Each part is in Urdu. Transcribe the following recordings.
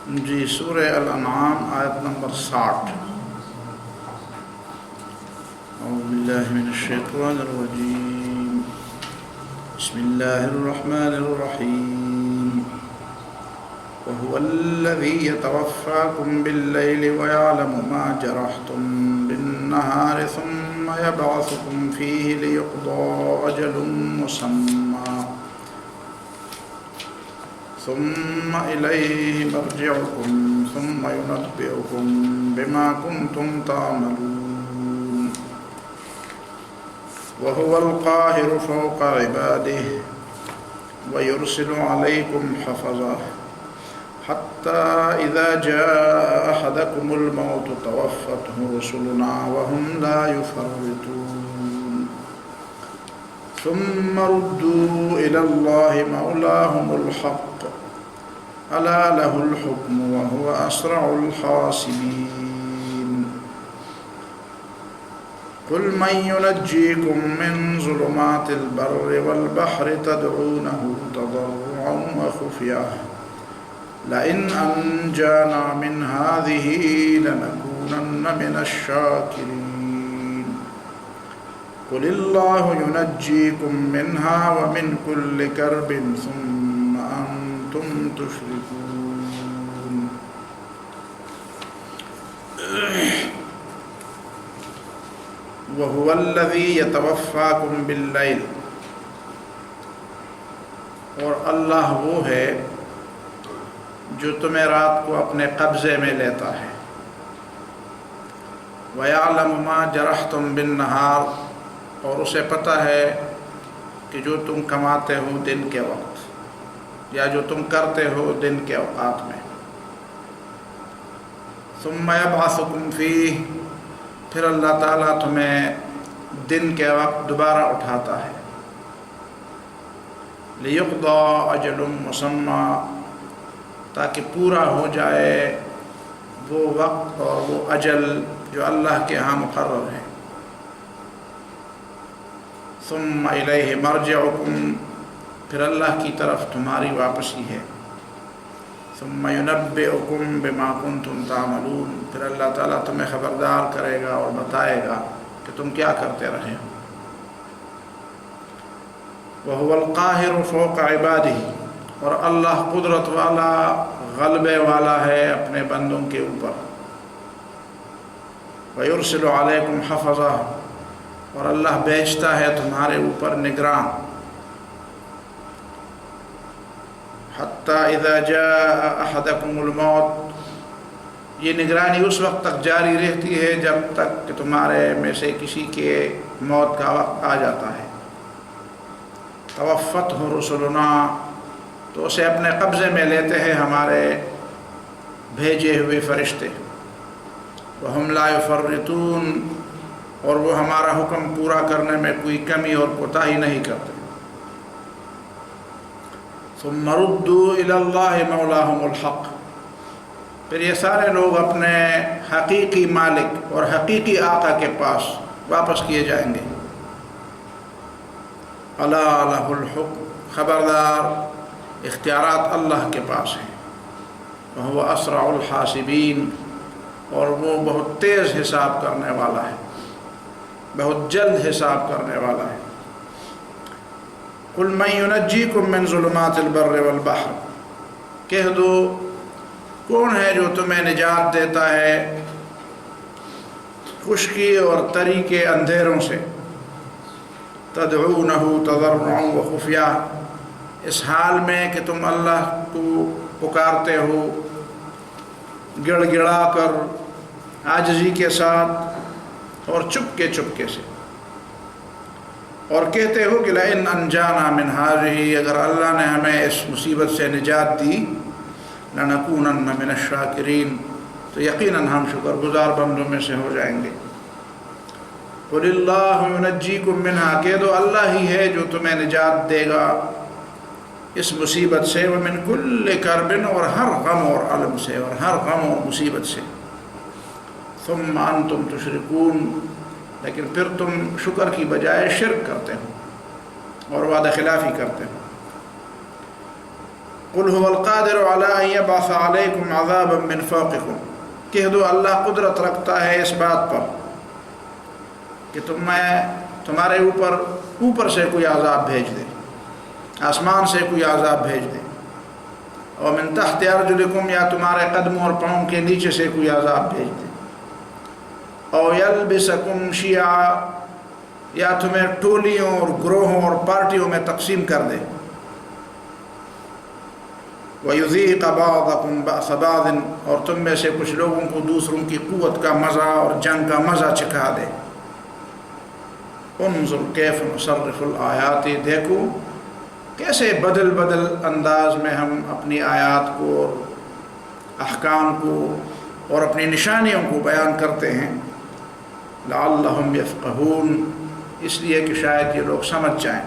جی سورہ الانعام آیت نمبر 60۔ اعوذ باللہ من الشیطان الرجیم، بسم اللہ الرحمن الرحیم۔ وهو الذی یتوفاکم باللیل ویعلم ما جرحتم بالنہار ثم یبعثکم فیہ لیقضی اجل مسمى ثم إليه مرجعكم ثم ينبئكم بما كنتم تعملون وهو القاهر فوق عباده ويرسل عليكم حفظة حتى إذا جاء أحدكم الموت توفته رسلنا وهم لا يفرطون ثم ردوا إلى الله مولاهم الحق ألا له الحكم وهو أسرع الحاسبين قل من ينجيكم من ظلمات البر والبحر تدعونه تضرعا وخفية لئن أنجانا من هذه لنكونن من الشاكرين قل الله ينجيكم منها ومن كل كرب ثم أنتم تشركون۔ وهو الذي يتوفاكم بالليل، اور اللہ وہ ہے جو تمہیں رات کو اپنے قبضے میں لیتا ہے۔ وَيَعْلَمُ مَا جَرَحْتُمْ بِالنَّهَارِ، اور اسے پتہ ہے کہ جو تم کماتے ہو دن کے وقت یا جو تم کرتے ہو دن کے اوقات میں۔ ثُمَّ يَبْعَثُكُمْ فِيهِ، پھر اللہ تعالیٰ تمہیں دن کے وقت دوبارہ اٹھاتا ہے۔ لِيُقْضَى أَجَلٌ مُّسَمًّى، تاکہ پورا ہو جائے وہ وقت اور وہ اجل جو اللہ کے ہاں مقرر ہے۔ ثم الیہ مرجعکم، پھر اللہ کی طرف تمہاری واپسی ہے۔ ثم ینبئکم بما کنتم تعملون، پھر اللہ تعالیٰ تمہیں خبردار کرے گا اور بتائے گا کہ تم کیا کرتے رہے ہو۔ وہو القاہر فوق عبادہ، اور اللہ قدرت والا غلبے والا ہے اپنے بندوں کے اوپر۔ ویرسل علیکم حفظہ، اور اللہ بھیجتا ہے تمہارے اوپر نگراں۔ حتی اذا جاء احدکم الموت، یہ نگرانی اس وقت تک جاری رہتی ہے جب تک کہ تمہارے میں سے کسی کے موت کا وقت آ جاتا ہے۔ توفتہ رسلنا، تو اسے اپنے قبضے میں لیتے ہیں ہمارے بھیجے ہوئے فرشتے۔ وہم لا یفرطون، اور وہ ہمارا حکم پورا کرنے میں کوئی کمی اور کوتاہی نہیں کرتے۔ ثم ردوا الی اللہ مولاہم الحق، پھر یہ سارے لوگ اپنے حقیقی مالک اور حقیقی آقا کے پاس واپس کیے جائیں گے۔ الا لہ الحکم، خبردار اختیارات اللہ کے پاس ہیں۔ وہو اسرع الحاسبین، اور وہ بہت تیز حساب کرنے والا ہے، بہت جلد حساب کرنے والا ہے۔ قل من ینجیکم من ظلمات البر والبحر، کہہ دو کون ہے جو تمہیں نجات دیتا ہے خشکی اور تری کے اندھیروں سے۔ تدعونہ تضرعا وخفیہ، اس حال میں کہ تم اللہ کو پکارتے ہو گڑ گڑا کر، عاجزی کے ساتھ اور چپکے چپکے سے، اور کہتے ہو کہ لئن انجانا من ہذہ، اگر اللہ نے ہمیں اس مصیبت سے نجات دی، لنکونن من الشاکرین، تو یقیناً ہم شکر گزار بندوں میں سے ہو جائیں گے۔ قل اللہ ینجیکم منہا، کہہ دو اللہ ہی ہے جو تمہیں نجات دے گا اس مصیبت سے، ومن کل کرب، اور ہر غم اور علم سے، اور ہر غم اور مصیبت سے۔ ثم انتم تشرکون، لیکن پھر تم شکر کی بجائے شرک کرتے ہو اور وعدہ خلافی کرتے ہو۔ قل هو القادر على ان يبعث عليكم عذابا من فوقكم، کہہ دو اللہ قدرت رکھتا ہے اس بات پر کہ تمہارے اوپر سے کوئی عذاب بھیج دے، آسمان سے کوئی عذاب بھیج دے، اور من تحت ارجلکم، یا تمہارے قدموں اور پاؤں کے نیچے سے کوئی عذاب بھیج دے، او یلبسکم شیعا، یا تمہیں ٹولیوں اور گروہوں اور پارٹیوں میں تقسیم کر دے، وَيُذِيقَ بَعْضَكُمْ بَأْسَ بَعْضٍ، اور تم میں سے کچھ لوگوں کو دوسروں کی قوت کا مزہ اور جنگ کا مزہ چکھا دے۔ انظر کیف نصرف الآیات، دیکھو کیسے بدل انداز میں ہم اپنی آیات کو اور احکام کو اور اپنی نشانیوں کو بیان کرتے ہیں، لعلہم یفقہون، اس لیے کہ شاید یہ لوگ سمجھ جائیں۔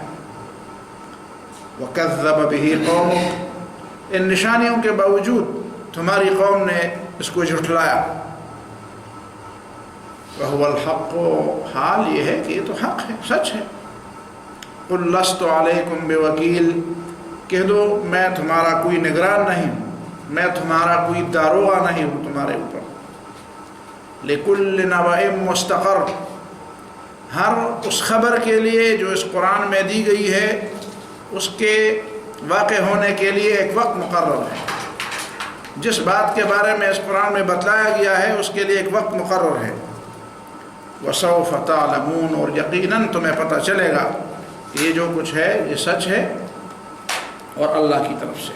وَكَذَّبَ بِهِ قَوْمُكَ، ان نشانیوں کے باوجود تمہاری قوم نے اس کو جھٹلایا۔ وَهُوَ الْحَقُّ، حال یہ ہے کہ یہ تو حق ہے، سچ ہے۔ قُلْ لَسْتُ عَلَيْكُمْ بِوَكِيلٍ، کہہ دو میں تمہارا کوئی نگران نہیں ہوں، میں تمہارا کوئی داروغہ نہیں ہوں تمہارے اوپر۔ لِكُلِّ نَبَإٍ مُسْتَقَرٌّ، ہر اس خبر کے لیے جو اس قرآن میں دی گئی ہے اس کے واقع ہونے کے لیے ایک وقت مقرر ہے۔ جس بات کے بارے میں اس قرآن میں بتلایا گیا ہے اس کے لیے ایک وقت مقرر ہے۔ وَسَوْفَ تَعْلَمُونَ، اور یقیناً تمہیں پتہ چلے گا کہ یہ جو کچھ ہے یہ سچ ہے اور اللہ کی طرف سے۔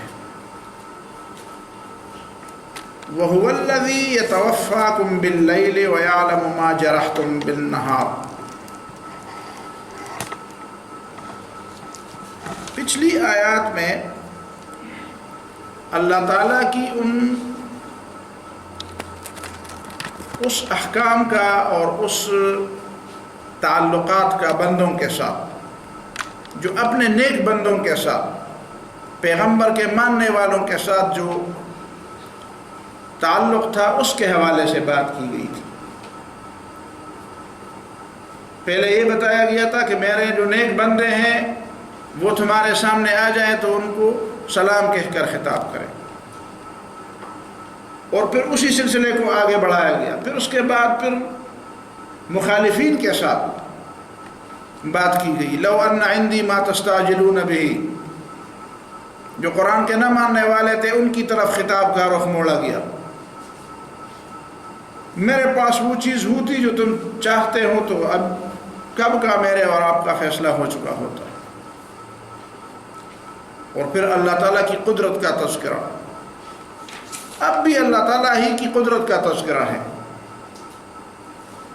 وَهُوَ الَّذِي يَتَوَفَّاكُمْ بِاللَّيْلِ وَيَعْلَمُ مَا جَرَحْتُمْ بِالنَّهَارِ۔ پچھلی آیات میں اللہ تعالیٰ کی اس احکام کا اور اس تعلقات کا بندوں کے ساتھ جو اپنے نیک بندوں کے ساتھ، پیغمبر کے ماننے والوں کے ساتھ جو تعلق تھا اس کے حوالے سے بات کی گئی تھی۔ پہلے یہ بتایا گیا تھا کہ میرے جو نیک بندے ہیں وہ تمہارے سامنے آ جائیں تو ان کو سلام کہہ کر خطاب کریں، اور پھر اسی سلسلے کو آگے بڑھایا گیا۔ پھر اس کے بعد پھر مخالفین کے ساتھ بات کی گئی، لو ان عندی ما تستعجلون به، جو قرآن کے نہ ماننے والے تھے ان کی طرف خطاب کا رخ موڑا گیا۔ میرے پاس وہ چیز ہوتی جو تم چاہتے ہو تو اب کب کا میرے اور آپ کا فیصلہ ہو چکا ہوتا۔ اور پھر اللہ تعالیٰ کی قدرت کا تذکرہ، اب بھی اللہ تعالیٰ ہی کی قدرت کا تذکرہ ہے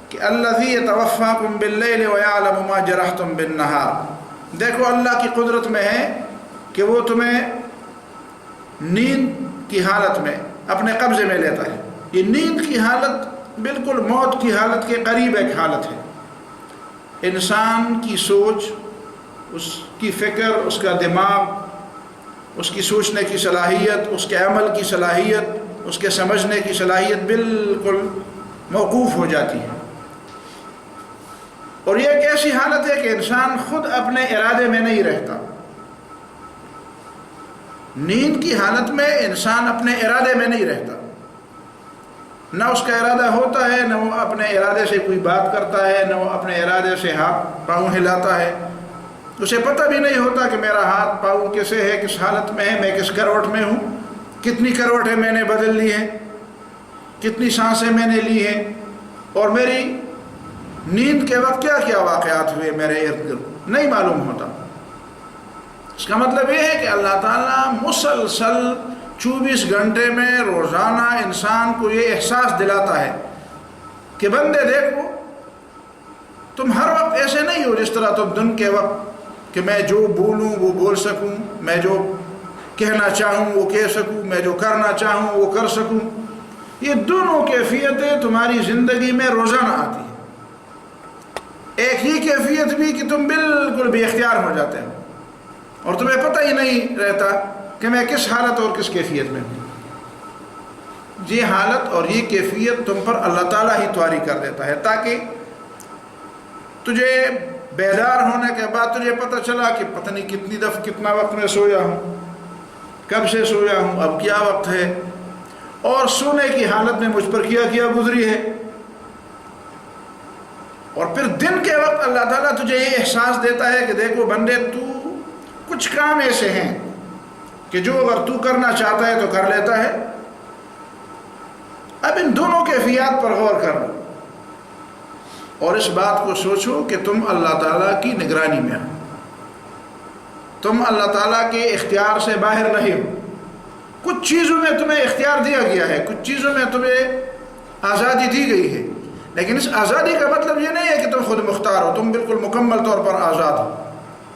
کہ الذی یتوفاکم باللیل ویعلم ما جرحتم بالنہار۔ دیکھو اللہ کی قدرت میں ہے کہ وہ تمہیں نیند کی حالت میں اپنے قبضے میں لیتا ہے۔ یہ نیند کی حالت بالکل موت کی حالت کے قریب ایک حالت ہے۔ انسان کی سوچ، اس کی فکر، اس کا دماغ، اس کی سوچنے کی صلاحیت، اس کے عمل کی صلاحیت، اس کے سمجھنے کی صلاحیت بالکل موقوف ہو جاتی ہے۔ اور یہ ایک ایسی حالت ہے کہ انسان خود اپنے ارادے میں نہیں رہتا۔ نیند کی حالت میں انسان اپنے ارادے میں نہیں رہتا، نہ اس کا ارادہ ہوتا ہے، نہ وہ اپنے ارادے سے کوئی بات کرتا ہے، نہ وہ اپنے ارادے سے ہاتھ پاؤں ہلاتا ہے۔ اسے پتہ بھی نہیں ہوتا کہ میرا ہاتھ پاؤں کیسے ہے، کس حالت میں ہے، میں کس کروٹ میں ہوں، کتنی کروٹیں میں نے بدل لی ہیں، کتنی سانسیں میں نے لی ہیں، اور میری نیند کے وقت کیا کیا واقعات ہوئے میرے ارد گرد، نہیں معلوم ہوتا۔ اس کا مطلب یہ ہے کہ اللہ تعالیٰ مسلسل 24 گھنٹے میں روزانہ انسان کو یہ احساس دلاتا ہے کہ بندے دیکھو تم ہر وقت ایسے نہیں ہو جس طرح تم دن کے وقت کہ میں جو بولوں وہ بول سکوں، میں جو کہنا چاہوں وہ کہہ سکوں، میں جو کرنا چاہوں وہ کر سکوں۔ یہ دونوں کیفیتیں تمہاری زندگی میں روزانہ آتی ہیں۔ ایک ہی کیفیت بھی کہ تم بالکل بے اختیار ہو جاتے ہو اور تمہیں پتہ ہی نہیں رہتا کہ میں کس حالت اور کس کیفیت میں ہوں۔ یہ حالت اور یہ کیفیت تم پر اللہ تعالیٰ ہی طاری کر دیتا ہے تاکہ تجھے بیدار ہونے کے بعد تجھے پتہ چلا کہ پتہ نہیں کتنی دفعہ کتنا وقت میں سویا ہوں، کب سے سویا ہوں، اب کیا وقت ہے، اور سونے کی حالت میں مجھ پر کیا گزری ہے۔ اور پھر دن کے وقت اللہ تعالیٰ تجھے یہ احساس دیتا ہے کہ دیکھو بندے، تو کچھ کام ایسے ہیں کہ جو اگر تو کرنا چاہتا ہے تو کر لیتا ہے۔ اب ان دونوں کیفیات پر غور کر لو اور اس بات کو سوچو کہ تم اللہ تعالیٰ کی نگرانی میں ہو، تم اللہ تعالیٰ کے اختیار سے باہر نہیں ہو۔ کچھ چیزوں میں تمہیں اختیار دیا گیا ہے، کچھ چیزوں میں تمہیں آزادی دی گئی ہے، لیکن اس آزادی کا مطلب یہ نہیں ہے کہ تم خود مختار ہو، تم بالکل مکمل طور پر آزاد ہو۔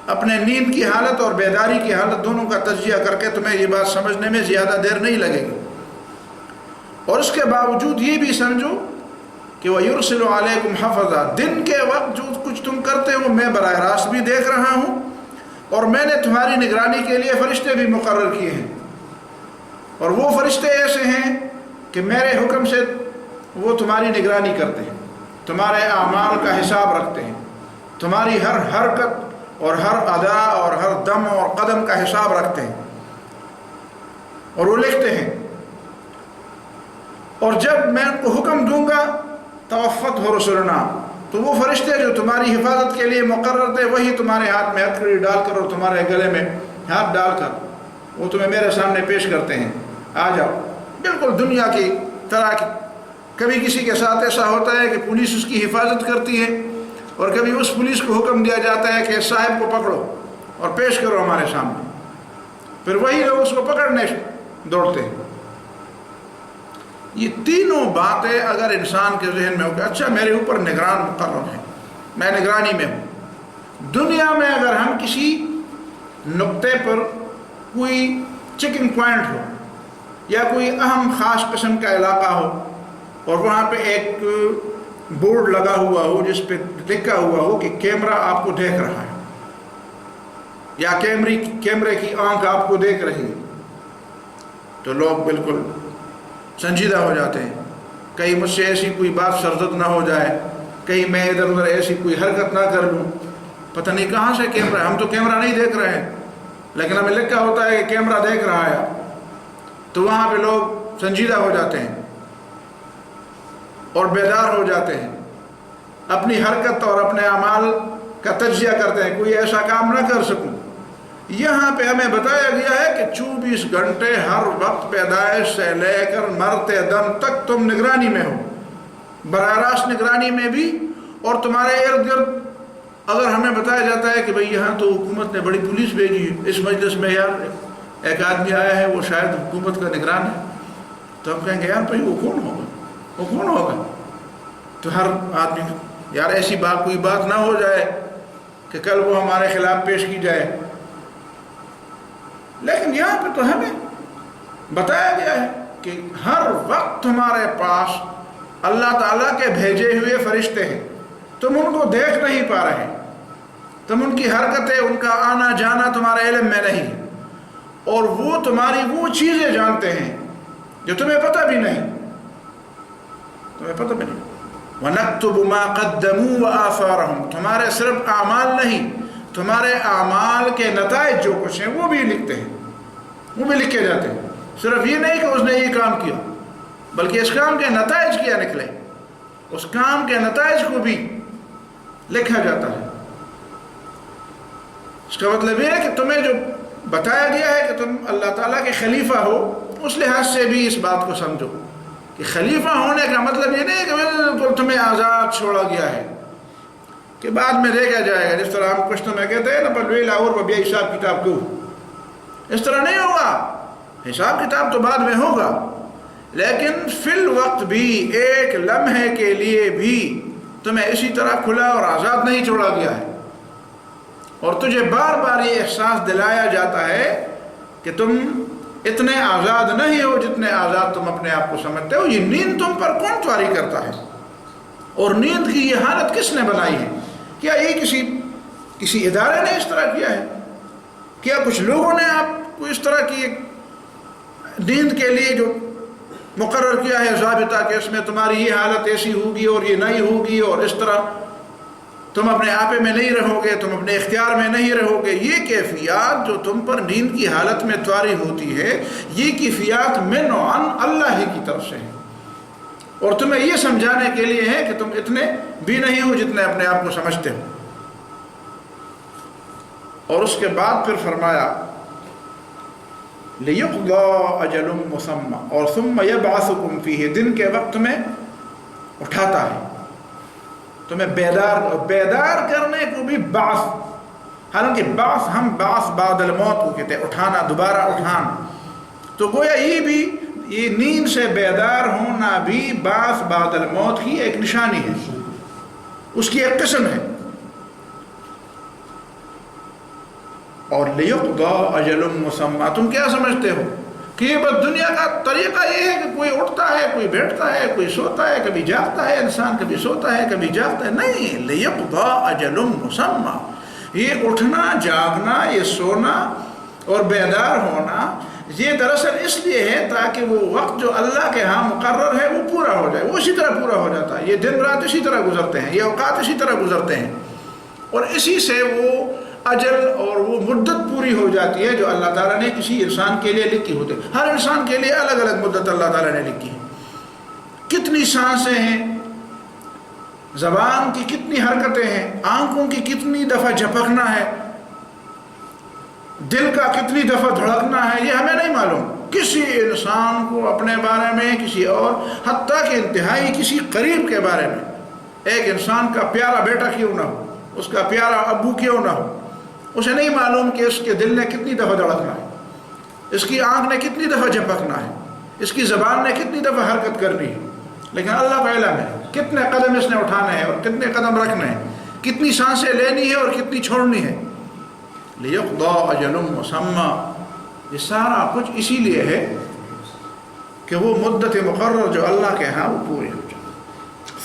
اپنے نیند کی حالت اور بیداری کی حالت دونوں کا تجزیہ کر کے تمہیں یہ بات سمجھنے میں زیادہ دیر نہیں لگے گی، اور اس کے باوجود یہ بھی سمجھو کہ وَيُرْسِلُ عَلَيْكُمْ حَفَظًا، دن کے وقت جو کچھ تم کرتے ہو میں براہ راست بھی دیکھ رہا ہوں، اور میں نے تمہاری نگرانی کے لیے فرشتے بھی مقرر کیے ہیں، اور وہ فرشتے ایسے ہیں کہ میرے حکم سے وہ تمہاری نگرانی کرتے ہیں، تمہارے اعمال کا حساب رکھتے ہیں، تمہاری ہر حرکت اور ہر ادا اور ہر دم اور قدم کا حساب رکھتے ہیں، اور وہ لکھتے ہیں۔ اور جب میں ان کو حکم دوں گا توفت ہو رسولنا، تو وہ فرشتے جو تمہاری حفاظت کے لیے مقرر تھے وہی تمہارے ہاتھ میں ہتھکڑی ڈال کر اور تمہارے گلے میں ہاتھ ڈال کر وہ تمہیں میرے سامنے پیش کرتے ہیں، آ جاؤ۔ بالکل دنیا کی طرح کی، کبھی کسی کے ساتھ ایسا ہوتا ہے کہ پولیس اس کی حفاظت کرتی ہے، اور کبھی اس پولیس کو حکم دیا جاتا ہے کہ صاحب کو پکڑو اور پیش کرو ہمارے سامنے، پھر وہی لوگ اس کو پکڑنے دوڑتے ہیں۔ یہ تینوں باتیں اگر انسان کے ذہن میں ہو کہ اچھا میرے اوپر نگران مقرر ہے، میں نگرانی میں ہوں۔ دنیا میں اگر ہم کسی نقطے پر کوئی چیکنگ پوائنٹ ہو یا کوئی اہم خاص قسم کا علاقہ ہو اور وہاں پہ ایک بورڈ لگا ہوا ہو جس پہ لکھا ہوا ہو کہ کیمرہ آپ کو دیکھ رہا ہے یا کیمرے کی آنکھ آپ کو دیکھ رہی ہے، تو لوگ بالکل سنجیدہ ہو جاتے ہیں، کہیں مجھ سے ایسی کوئی بات سرزد نہ ہو جائے، کہیں میں ادھر ادھر ایسی کوئی حرکت نہ کر لوں، پتہ نہیں کہاں سے کیمرہ، ہم تو کیمرہ نہیں دیکھ رہے ہیں لیکن ہمیں لکھا ہوتا ہے کہ کیمرہ دیکھ رہا ہے، تو وہاں پہ لوگ سنجیدہ ہو جاتے ہیں اور بیدار ہو جاتے ہیں، اپنی حرکت اور اپنے اعمال کا تجزیہ کرتے ہیں، کوئی ایسا کام نہ کر سکوں۔ یہاں پہ ہمیں بتایا گیا ہے کہ 24 گھنٹے ہر وقت پیدائش سے لے کر مرتے دم تک تم نگرانی میں ہو، براہ راست نگرانی میں بھی، اور تمہارے ارد گرد اگر ہمیں بتایا جاتا ہے کہ بھئی یہاں تو حکومت نے بڑی پولیس بھیجی ہے، اس مجلس میں یار ایک آدمی آیا ہے وہ شاید حکومت کا نگران ہے، تو ہم کہیں گے یار بھئی وہ کون ہوگا؟ تو ہر آدمی یار ایسی کوئی بات نہ ہو جائے کہ کل وہ ہمارے خلاف پیش کی جائے۔ لیکن یہاں پہ تو ہمیں بتایا گیا ہے کہ ہر وقت تمہارے پاس اللہ تعالیٰ کے بھیجے ہوئے فرشتے ہیں، تم ان کو دیکھ نہیں پا رہے، تم ان کی حرکتیں، ان کا آنا جانا تمہارے علم میں نہیں، اور وہ تمہاری وہ چیزیں جانتے ہیں جو تمہیں پتہ بھی نہیں، وَنَكْتُبُ مَا قَدَّمُوا وَآثَارَهُمْ، تمہارے صرف اعمال نہیں، تمہارے اعمال کے نتائج جو کچھ ہیں وہ بھی لکھتے ہیں، وہ بھی لکھے جاتے ہیں۔ صرف یہ نہیں کہ اس نے یہ کام کیا، بلکہ اس کام کے نتائج کیا نکلے، اس کام کے نتائج کو بھی لکھا جاتا ہے۔ اس کا مطلب یہ ہے کہ تمہیں جو بتایا گیا ہے کہ تم اللہ تعالیٰ کے خلیفہ ہو، اس لحاظ سے بھی اس بات کو سمجھو کہ خلیفہ ہونے کا مطلب یہ نہیں ہے کہ بالکل تمہیں آزاد چھوڑا گیا ہے کہ بعد میں دیکھا جائے گا، جس طرح ہم پشتو میں کہتے ہیں نا پلوی لاہور بیا حساب کتاب کو، اس طرح نہیں ہوگا، حساب کتاب تو بعد میں ہوگا، لیکن فی الوقت بھی ایک لمحے کے لیے بھی تمہیں اسی طرح کھلا اور آزاد نہیں چھوڑا گیا ہے، اور تجھے بار بار یہ احساس دلایا جاتا ہے کہ تم اتنے آزاد نہیں ہو جتنے آزاد تم اپنے آپ کو سمجھتے ہو۔ یہ نیند تم پر کون طاری کرتا ہے، اور نیند کی یہ حالت کس نے بنائی ہے؟ کیا یہ کسی ادارے نے اس طرح کیا ہے؟ کیا کچھ لوگوں نے آپ کو اس طرح کی نیند کے لیے جو مقرر کیا ہے ضابطہ کہ اس میں تمہاری یہ حالت ایسی ہوگی اور یہ نہیں ہوگی اور اس طرح تم اپنے آپے میں نہیں رہو گے، تم اپنے اختیار میں نہیں رہو گے. یہ کیفیات جو تم پر نیند کی حالت میں طاری ہوتی ہے، یہ کیفیات من و عن اللہ ہی کی طرف سے ہیں، اور تمہیں یہ سمجھانے کے لیے ہے کہ تم اتنے بھی نہیں ہو جتنے اپنے آپ کو سمجھتے ہو. اور اس کے بعد پھر فرمایا لِيُقْضَى أَجَلٌ مُّسَمًّى اور ثُمَّ يَبْعَثُكُمْ فِيهِ، دن کے وقت تمہیں اٹھاتا ہے، تمہیں بیدار کرنے کو بھی بعث، حالانکہ بعث ہم بعث بعد الموت کو کہتے ہیں، اٹھانا، دوبارہ اٹھانا. تو گویا یہ نیند سے بیدار ہونا بھی بعث بعد الموت کی ایک نشانی ہے، اس کی ایک قسم ہے. اور لِيُقْضَى أَجَلٌ مُّسَمًّى، تم کیا سمجھتے ہو کہ یہ بس دنیا کا طریقہ یہ ہے کہ کوئی اٹھتا ہے، کوئی بیٹھتا ہے، کوئی سوتا ہے، کبھی جاگتا ہے، انسان کبھی سوتا ہے کبھی جاگتا ہے. نہیں، لِيُقْضَى أَجَلٌ مُّسَمًّى، یہ اٹھنا، جاگنا، یہ سونا اور بیدار ہونا یہ دراصل اس لیے ہے تاکہ وہ وقت جو اللہ کے ہاں مقرر ہے وہ پورا ہو جائے، وہ اسی طرح پورا ہو جاتا ہے. یہ دن رات اسی طرح گزرتے ہیں، یہ اوقات اسی طرح گزرتے ہیں، اور اسی سے وہ اجل اور وہ مدت پوری ہو جاتی ہے جو اللہ تعالیٰ نے کسی انسان کے لیے لکھی ہوتی ہے. ہر انسان کے لیے الگ الگ مدت اللہ تعالیٰ نے لکھی ہے. کتنی سانسیں ہیں، زبان کی کتنی حرکتیں ہیں، آنکھوں کی کتنی دفعہ جھپکنا ہے، دل کا کتنی دفعہ دھڑکنا ہے، یہ ہمیں نہیں معلوم. کسی انسان کو اپنے بارے میں، کسی اور، حتیٰ کہ انتہائی کسی قریب کے بارے میں، ایک انسان کا پیارا بیٹا کیوں نہ ہو، اس کا پیارا ابو کیوں نہ ہو، اسے نہیں معلوم کہ اس کے دل نے کتنی دفعہ دھڑکنا ہے، اس کی آنکھ نے کتنی دفعہ جھپکنا ہے، اس کی زبان نے کتنی دفعہ حرکت کرنی ہے. لیکن اللہ کا علم ہے کتنے قدم اس نے اٹھانے ہیں اور کتنے قدم رکھنے ہیں، کتنی سانسیں لینی ہے اور کتنی چھوڑنی ہے. لِيُقْضَى أَجَلٌ مُّسَمًّى، یہ سارا کچھ اسی لیے ہے کہ وہ مدت مقرر جو اللہ کے ہاں وہ پوری ہو جائے.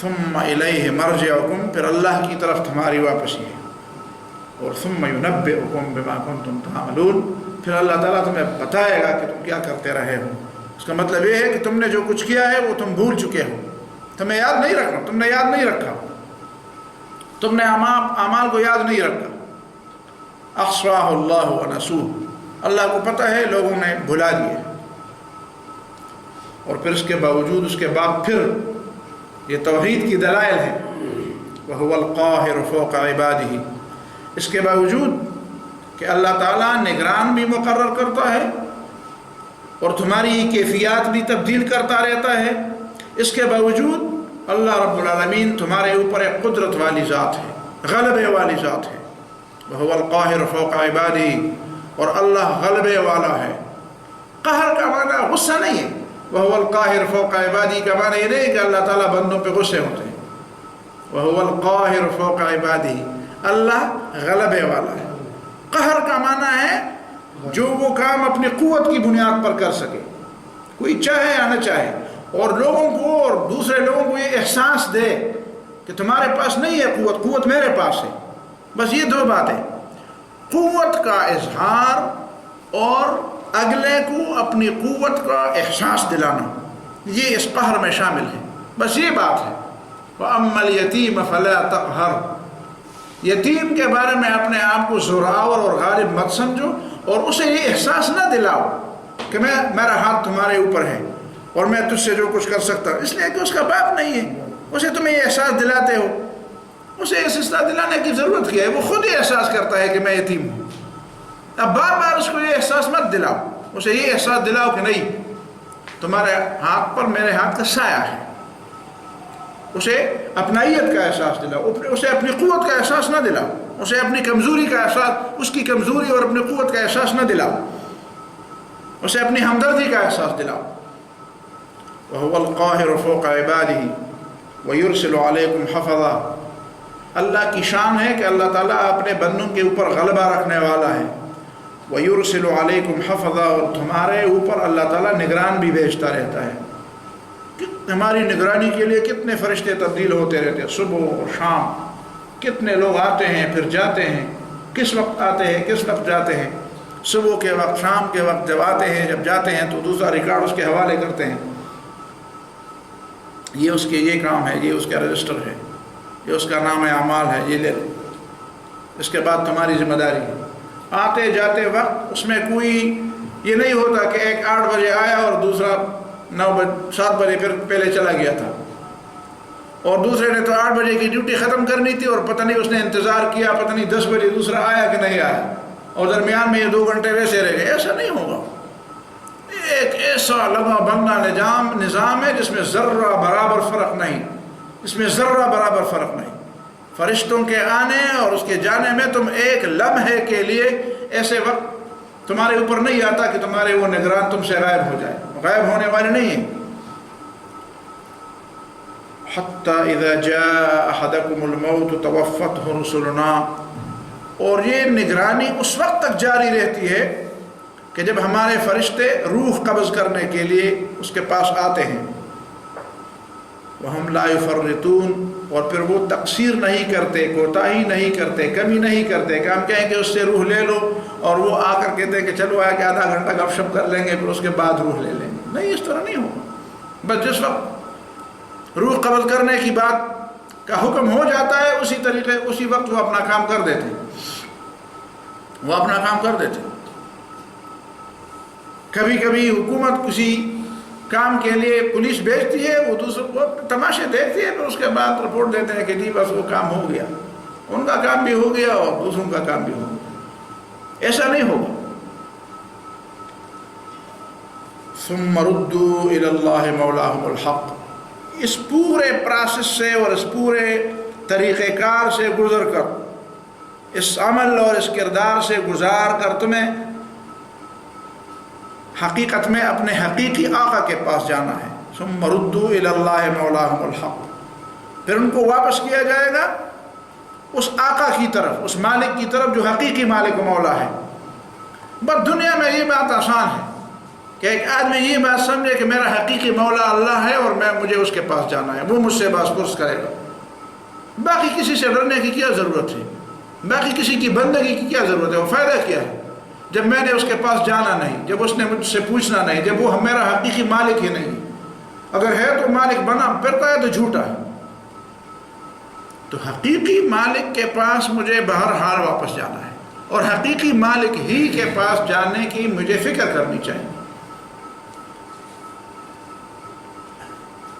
ثُمَّ إِلَيْهِ مَرْجِعُكُمْ، پھر اللہ کی طرف تمہاری واپسی ہے. اور ثُمَّ يُنَبِّئُكُمْ بِمَا كُنتُمْ تَعْمَلُونَ، پھر اللہ تعالیٰ تمہیں بتائے گا کہ تم کیا کرتے رہے ہو. اس کا مطلب یہ ہے کہ تم نے جو کچھ کیا ہے وہ تم بھول چکے ہو، تمہیں یاد نہیں رکھنا، تم نے یاد نہیں رکھا، تم نے اعمال کو یاد نہیں رکھا. احصاہ اللہ ونسوہ، اللہ کو پتہ ہے لوگوں نے بھلا دیے، اور پھر اس کے باوجود اس کے بعد پھر یہ توحید کی دلائل ہے. وَهُوَ الْقَاهِرُ فَوْقَ عِبَادِهِ، اس کے باوجود کہ اللہ تعالیٰ نگران بھی مقرر کرتا ہے اور تمہاری کیفیات بھی تبدیل کرتا رہتا ہے، اس کے باوجود اللہ رب العالمین تمہارے اوپر ایک قدرت والی ذات ہے، غلبے والی ذات ہے. وَهُوَ الْقَاهِرُ فَوْقَ عِبَادِهِ، اور اللہ غلبے والا ہے. قہر کا معنی غصہ نہیں ہے، وَهُوَ الْقَاهِرُ فَوْقَ عِبَادِهِ کا معنی یہ نہیں کہ اللہ تعالیٰ بندوں پہ غصے ہوتے ہیں. وَهُوَ الْقَاهِرُ فَوْقَ عِبَادِهِ، اللہ غلبے والا ہے. قہر کا معنی ہے جو وہ کام اپنی قوت کی بنیاد پر کر سکے، کوئی چاہے یا نہ چاہے، اور لوگوں کو اور دوسرے لوگوں کو یہ احساس دے کہ تمہارے پاس نہیں ہے قوت، قوت میرے پاس ہے. بس یہ دو باتیں، قوت کا اظہار اور اگلے کو اپنی قوت کا احساس دلانا، یہ اس قہر میں شامل ہے. بس یہ بات ہے. وَأَمَّا الْيَتِيمَ فَلَا تَقْهَرْ، یتیم کے بارے میں اپنے آپ کو زوراور اور غالب مت سمجھو، اور اسے یہ احساس نہ دلاؤ کہ میرا ہاتھ تمہارے اوپر ہے اور میں تجھ سے جو کچھ کر سکتا ہوں، اس لیے کہ اس کا باپ نہیں ہے. اسے تمہیں یہ احساس دلاتے ہو، اسے اس احساس دلانے کی ضرورت کیا ہے؟ وہ خود ہی احساس کرتا ہے کہ میں یتیم ہوں. اب بار بار اس کو یہ احساس مت دلاؤ، اسے یہ احساس دلاؤ کہ نہیں، تمہارے ہاتھ پر میرے ہاتھ کا سایہ ہے. اسے اپنائیت کا احساس دلاؤ، اسے اپنی قوت کا احساس نہ دلاؤ، اسے اپنی کمزوری کا احساس، اس کی کمزوری اور اپنی قوت کا احساس نہ دلاؤ، اسے اپنی ہمدردی کا احساس دلاؤ. وَهُوَ الْقَاهِرُ فَوْقَ عِبَادِهِ وَيُرْسِلُ عَلَيْكُمْ حَفَظًا، اللہ کی شان ہے کہ اللہ تعالیٰ اپنے بندوں کے اوپر غلبہ رکھنے والا ہے. وَيُرْسِلُ عَلَيْكُمْ حَفَظًا، اور تمہارے اوپر اللہ تعالیٰ نگران بھی بھیجتا رہتا ہے. ہماری نگرانی کے لیے کتنے فرشتے تبدیل ہوتے رہتے ہیں، صبح اور شام، کتنے لوگ آتے ہیں پھر جاتے ہیں، کس وقت آتے ہیں کس وقت جاتے ہیں، صبح کے وقت، شام کے وقت، جب آتے ہیں جب جاتے ہیں تو دوسرا ریکارڈ اس کے حوالے کرتے ہیں، یہ اس کے یہ کام ہے، یہ اس کا رجسٹر ہے. یہ اس کا نام اعمال ہے، یہ لے لو، اس کے بعد تمہاری ذمہ داری ہے۔ آتے جاتے وقت اس میں کوئی یہ نہیں ہوتا کہ ایک 8 بجے آیا اور دوسرا 7 بجے پھر پہلے چلا گیا تھا، اور دوسرے نے تو 8 بجے کی ڈیوٹی ختم کرنی تھی اور پتہ نہیں اس نے انتظار کیا، پتہ نہیں 10 بجے دوسرا آیا کہ نہیں آیا، اور درمیان میں یہ 2 گھنٹے ویسے رہ گئے۔ ایسا نہیں ہوگا۔ ایک ایسا لگا بندہ نظام ہے جس میں ذرہ برابر فرق نہیں، اس میں ذرہ برابر فرق نہیں۔ فرشتوں کے آنے اور اس کے جانے میں تم ایک لمحے کے لیے ایسے وقت تمہارے اوپر نہیں آتا کہ تمہارے وہ نگران تم سے غائب ہو جائے، غائب ہونے والے نہیں ہیں۔ حتی اذا جاء احدکم الموت توفته رسلنا، اور یہ نگرانی اس وقت تک جاری رہتی ہے کہ جب ہمارے فرشتے روح قبض کرنے کے لیے اس کے پاس آتے ہیں۔ وَهُمْ لَا يُفَرِّطُونَ، اور پھر وہ تقصیر نہیں کرتے، کوتاہی نہیں کرتے، کمی نہیں کرتے کہ ہم کہیں کہ اس سے روح لے لو اور وہ آ کر کہتے ہیں کہ چلو آیا کہ آدھا گھنٹہ گپ شپ کر لیں گے پھر اس کے بعد روح لے لیں گے۔ نہیں، اس طرح نہیں ہوگا۔ بس جس وقت روح قبض کرنے کی بات کا حکم ہو جاتا ہے اسی طریقے اسی وقت وہ اپنا کام کر دیتے ہیں، وہ اپنا کام کر دیتے ہیں۔ کبھی کبھی حکومت کسی کام کے لیے پولیس بھیجتی ہے، وہ دوسروں کو تماشے دیکھتی ہے، پھر اس کے بعد رپورٹ دیتے ہیں کہ جی بس وہ کام ہو گیا، ان کا کام بھی ہو گیا اور دوسروں کا کام بھی ہو گیا۔ ایسا نہیں ہوگا۔ ثم ردوا الی اللہ مولاہم الحق، اس پورے پروسیس سے اور اس پورے طریقہ کار سے گزر کر، اس عمل اور اس کردار سے گزار کر تمہیں حقیقت میں اپنے حقیقی آقا کے پاس جانا ہے۔ ثم ردوا الی اللہ مولاہم الحق، پھر ان کو واپس کیا جائے گا اس آقا کی طرف، اس مالک کی طرف جو حقیقی مالک و مولا ہے۔ بس دنیا میں یہ بات آسان ہے کہ ایک آدمی یہ بات سمجھے کہ میرا حقیقی مولا اللہ ہے اور مجھے اس کے پاس جانا ہے، وہ مجھ سے باس پرس کرے گا۔ باقی کسی سے ڈرنے کی کیا ضرورت ہے، باقی کسی کی بندگی کی کیا ضرورت ہے، وہ فائدہ کیا ہے جب میں نے اس کے پاس جانا نہیں، جب اس نے مجھ سے پوچھنا نہیں، جب وہ میرا حقیقی مالک ہی نہیں۔ اگر ہے تو مالک بنا پھرتا ہے تو جھوٹا ہے۔ تو حقیقی مالک کے پاس مجھے بہرحال واپس جانا ہے، اور حقیقی مالک ہی کے پاس جانے کی مجھے فکر کرنی چاہیے۔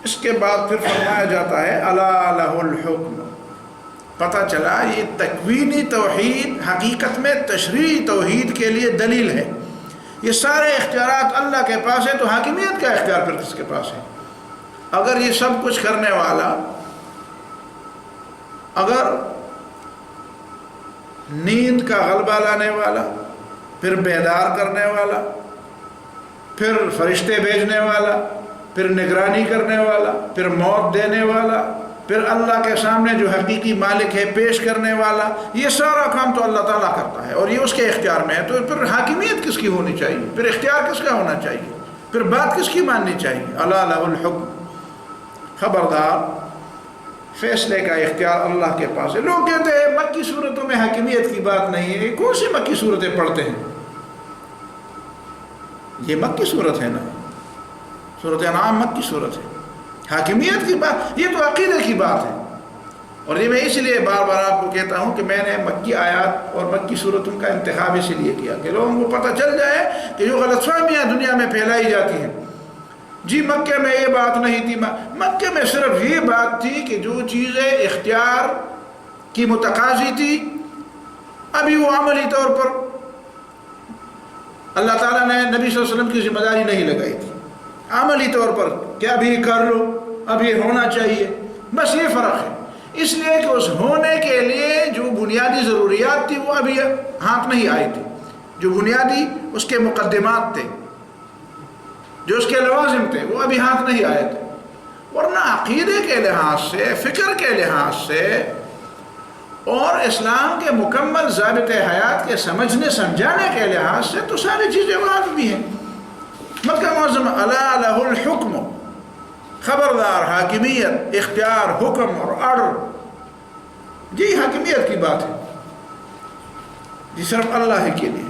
اس کے بعد پھر فرمایا جاتا ہے الا لہ الحکم، پتہ چلا یہ تکوینی توحید حقیقت میں تشریعی توحید کے لیے دلیل ہے۔ یہ سارے اختیارات اللہ کے پاس ہے، تو حاکمیت کا اختیار پھر کس کے پاس ہے؟ اگر یہ سب کچھ کرنے والا، اگر نیند کا غلبہ لانے والا، پھر بیدار کرنے والا، پھر فرشتے بھیجنے والا، پھر نگرانی کرنے والا، پھر موت دینے والا، پھر اللہ کے سامنے جو حقیقی مالک ہے پیش کرنے والا، یہ سارا کام تو اللہ تعالیٰ کرتا ہے اور یہ اس کے اختیار میں ہے، تو پھر حاکمیت کس کی ہونی چاہیے؟ پھر اختیار کس کا ہونا چاہیے؟ پھر بات کس کی ماننی چاہیے؟ الا لہ الحکم، خبردار فیصلے کا اختیار اللہ کے پاس ہے۔ لوگ کہتے ہیں مکی صورتوں میں حاکمیت کی بات نہیں ہے، کون سی مکی صورتیں پڑھتے ہیں؟ یہ مکی صورت ہے نا، سورۃ انعام مکی صورت ہے۔ حاکمیت کی بات، یہ تو عقیدے کی بات ہے، اور یہ میں اس لیے بار بار آپ کو کہتا ہوں کہ میں نے مکی آیات اور مکی صورتوں کا انتخاب اس لیے کیا کہ لوگوں کو پتہ چل جائے کہ جو غلط فہمیاں دنیا میں پھیلائی جاتی ہیں، جی مکے میں یہ بات نہیں تھی، مکے میں صرف یہ بات تھی کہ جو چیزیں اختیار کی متقاضی تھی، ابھی وہ عملی طور پر اللہ تعالیٰ نے نبی صلی اللہ علیہ وسلم کی ذمہ داری نہیں لگائی تھی، عملی طور پر کہ اب یہ کر لو، اب یہ ہونا چاہیے، بس یہ فرق ہے۔ اس لیے کہ اس ہونے کے لیے جو بنیادی ضروریات تھی وہ ابھی ہاتھ نہیں آئی تھی، جو بنیادی اس کے مقدمات تھے، جو اس کے لوازم تھے، وہ ابھی ہاتھ نہیں آئے تھے۔ ورنہ عقیدے کے لحاظ سے، فکر کے لحاظ سے اور اسلام کے مکمل ضابط حیات کے سمجھنے سمجھانے کے لحاظ سے تو ساری چیزیں واضح بھی ہیں۔ مکہ معظم الا لہ الحکم، خبردار حاکمیت، اختیار، حکم اور آرڈر، یہی حاکمیت کی بات ہے، جی صرف اللہ ہی کے لیے۔